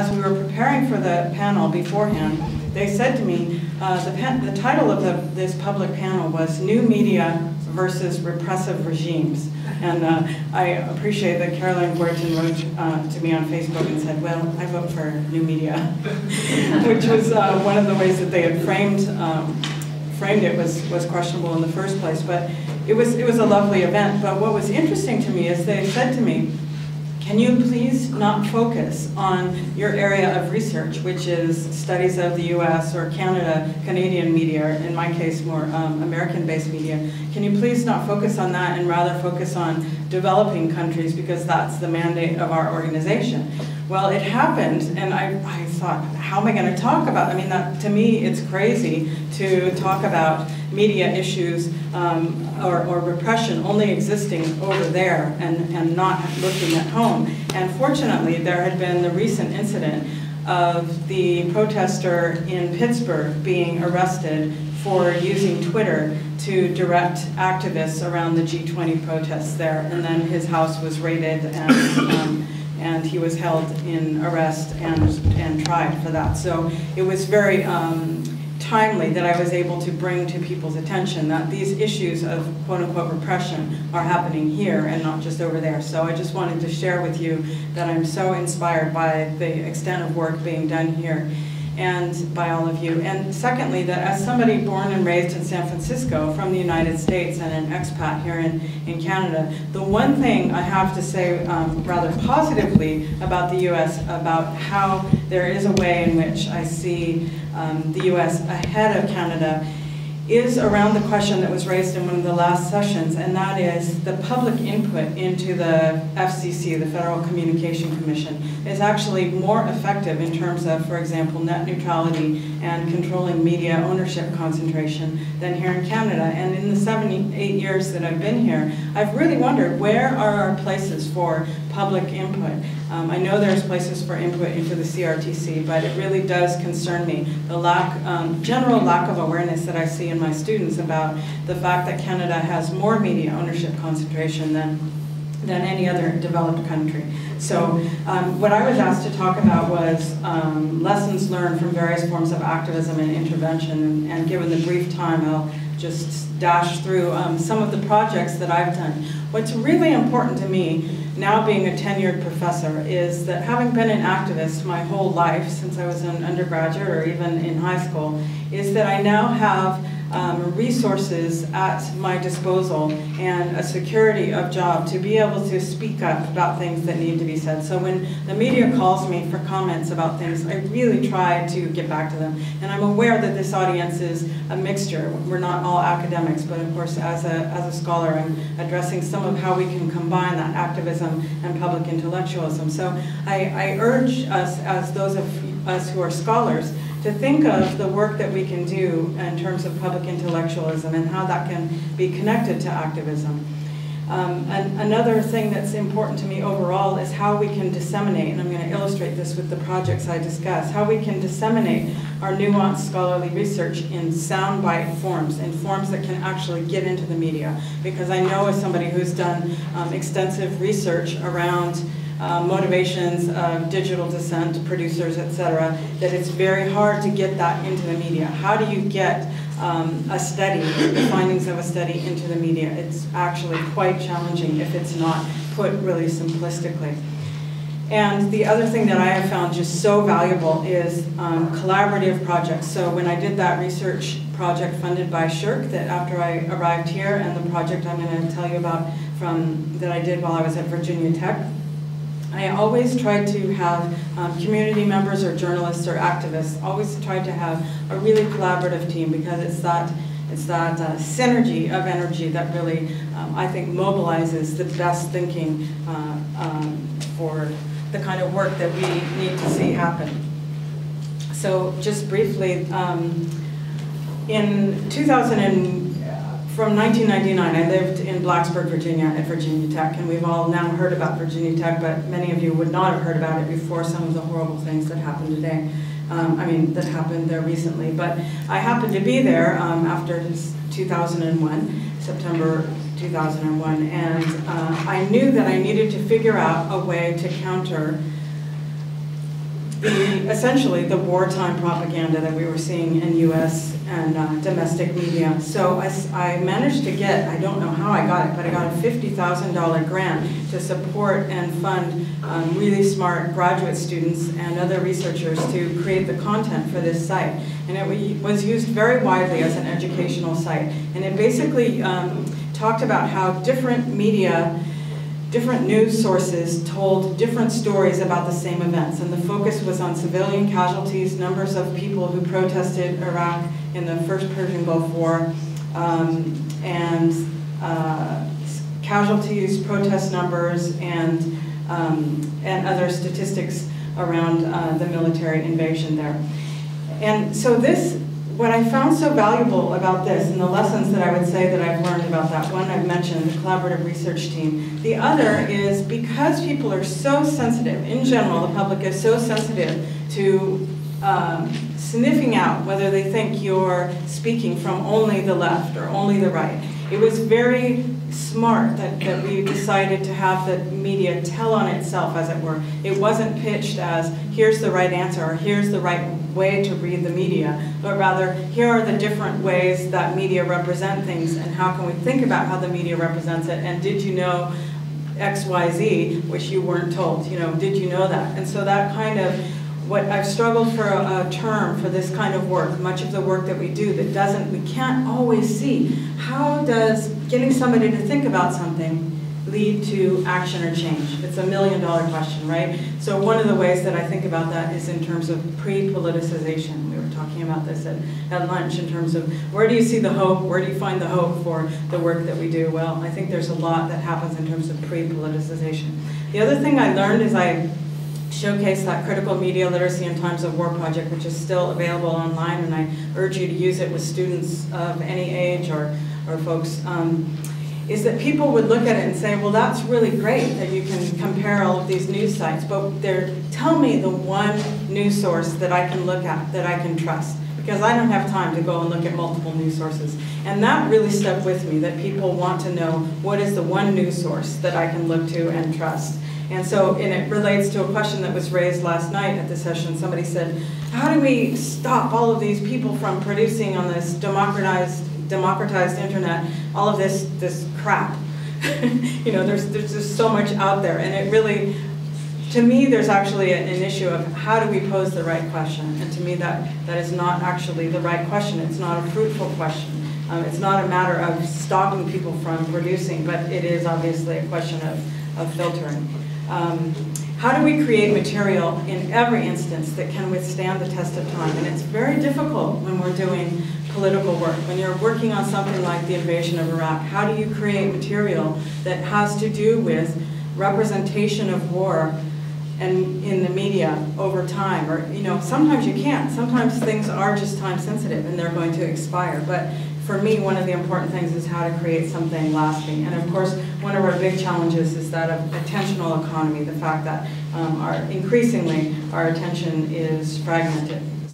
as we were preparing for the panel beforehand, they said to me, the title of this public panel was New Media versus Repressive Regimes. And I appreciate that Caroline Boyerton wrote to me on Facebook and said, well, I vote for new media, which was one of the ways that they had framed it was questionable in the first place. But it was a lovely event. But what was interesting to me is they said to me, can you please not focus on your area of research, which is studies of the US or Canadian media, or in my case more American-based media. Can you please not focus on that and rather focus on developing countries, because that's the mandate of our organization? Well, it happened, and I thought, how am I going to talk about? I mean, to me, it's crazy to talk about media issues or repression only existing over there and not looking at home. And fortunately, there had been the recent incident of the protester in Pittsburgh being arrested for using Twitter to direct activists around the G20 protests there. And then his house was raided, and he was held in arrest and tried for that. So it was very timely that I was able to bring to people's attention that these issues of quote-unquote repression are happening here and not just over there. So I just wanted to share with you that I'm so inspired by the extent of work being done here and by all of you. And secondly, that as somebody born and raised in San Francisco from the United States and an expat here in Canada, the one thing I have to say rather positively about the US, about how there is a way in which I see the US ahead of Canada, is around the question that was raised in one of the last sessions, and that is the public input into the FCC, the Federal Communication Commission, is actually more effective in terms of, for example, net neutrality and controlling media ownership concentration than here in Canada. And in the 7-8 years that I've been here, I've really wondered, where are our places for public input? I know there's places for input into the CRTC, but it really does concern me, the general lack of awareness that I see in my students about the fact that Canada has more media ownership concentration than any other developed country. So what I was asked to talk about was lessons learned from various forms of activism and intervention, and given the brief time, I'll just dash through some of the projects that I've done. What's really important to me, now being a tenured professor, is that having been an activist my whole life, since I was an undergraduate or even in high school, is that I now have resources at my disposal and a security of job to be able to speak up about things that need to be said. So when the media calls me for comments about things, I really try to get back to them. And I'm aware that this audience is a mixture. We're not all academics, but of course as a scholar, I'm addressing some of how we can combine that activism and public intellectualism. So I urge us, as those of us who are scholars, to think of the work that we can do in terms of public intellectualism and how that can be connected to activism. And another thing that's important to me overall is how we can disseminate, and I'm going to illustrate this with the projects I discuss, how we can disseminate our nuanced scholarly research in soundbite forms, in forms that can actually get into the media. Because I know, as somebody who's done extensive research around motivations of digital dissent, producers, etc., that it's very hard to get that into the media. How do you get a study, the findings of a study, into the media? It's actually quite challenging if it's not put really simplistically. And the other thing that I have found just so valuable is collaborative projects. So when I did that research project funded by SSHRC, that after I arrived here, and the project I'm going to tell you about that I did while I was at Virginia Tech, I always tried to have community members or journalists or activists, always tried to have a really collaborative team, because it's that synergy of energy that really, I think, mobilizes the best thinking for the kind of work that we need to see happen. So just briefly, from 1999, I lived in Blacksburg, Virginia at Virginia Tech, and we've all now heard about Virginia Tech, but many of you would not have heard about it before some of the horrible things that happened today. That happened there recently. But I happened to be there after 2001, September 2001, and I knew that I needed to figure out a way to counter essentially the wartime propaganda that we were seeing in U.S. and domestic media. So I managed to get, I don't know how I got it, but I got a $50,000 grant to support and fund really smart graduate students and other researchers to create the content for this site. And it was used very widely as an educational site. And it basically talked about how different media, different news sources told different stories about the same events. And the focus was on civilian casualties, numbers of people who protested Iraq in the First Persian Gulf War, and casualties, protest numbers, and other statistics around the military invasion there. And so what I found so valuable about this, and the lessons that I would say that I've learned about that, one I've mentioned, the collaborative research team. The other is because people are so sensitive, in general, the public is so sensitive to sniffing out whether they think you're speaking from only the left or only the right. It was very smart that we decided to have the media tell on itself, as it were. It wasn't pitched as, here's the right answer, or here's the right way to read the media, but rather, here are the different ways that media represent things, and how can we think about how the media represents it, and did you know XYZ, which you weren't told, did you know that? And so that kind of, what I've struggled for a term for this kind of work, much of the work that we do that we can't always see. How does getting somebody to think about something lead to action or change? It's a $1 million question, right? So one of the ways that I think about that is in terms of pre-politicization. We were talking about this at lunch in terms of where do you see the hope, where do you find the hope for the work that we do? Well, I think there's a lot that happens in terms of pre-politicization. The other thing I learned is I showcase that critical media literacy in times of war project, which is still available online, and I urge you to use it with students of any age or folks, is that people would look at it and say, well, that's really great that you can compare all of these news sites, but tell me the one news source that I can look at, that I can trust, because I don't have time to go and look at multiple news sources. And that really stuck with me, that people want to know what is the one news source that I can look to and trust. And so, and it relates to a question that was raised last night at the session. Somebody said, how do we stop all of these people from producing on this democratized internet all of this crap? There's just so much out there. And it really, to me, there's actually an issue of how do we pose the right question? And to me, that is not actually the right question. It's not a fruitful question. It's not a matter of stopping people from producing, but it is obviously a question of filtering. How do we create material in every instance that can withstand the test of time? And it's very difficult when we're doing political work. When you're working on something like the invasion of Iraq, how do you create material that has to do with representation of war and in the media over time? Or, sometimes you can't. Sometimes things are just time sensitive and they're going to expire. But for me, one of the important things is how to create something lasting. And of course, one of our big challenges is that of attentional economy, the fact that increasingly our attention is fragmented.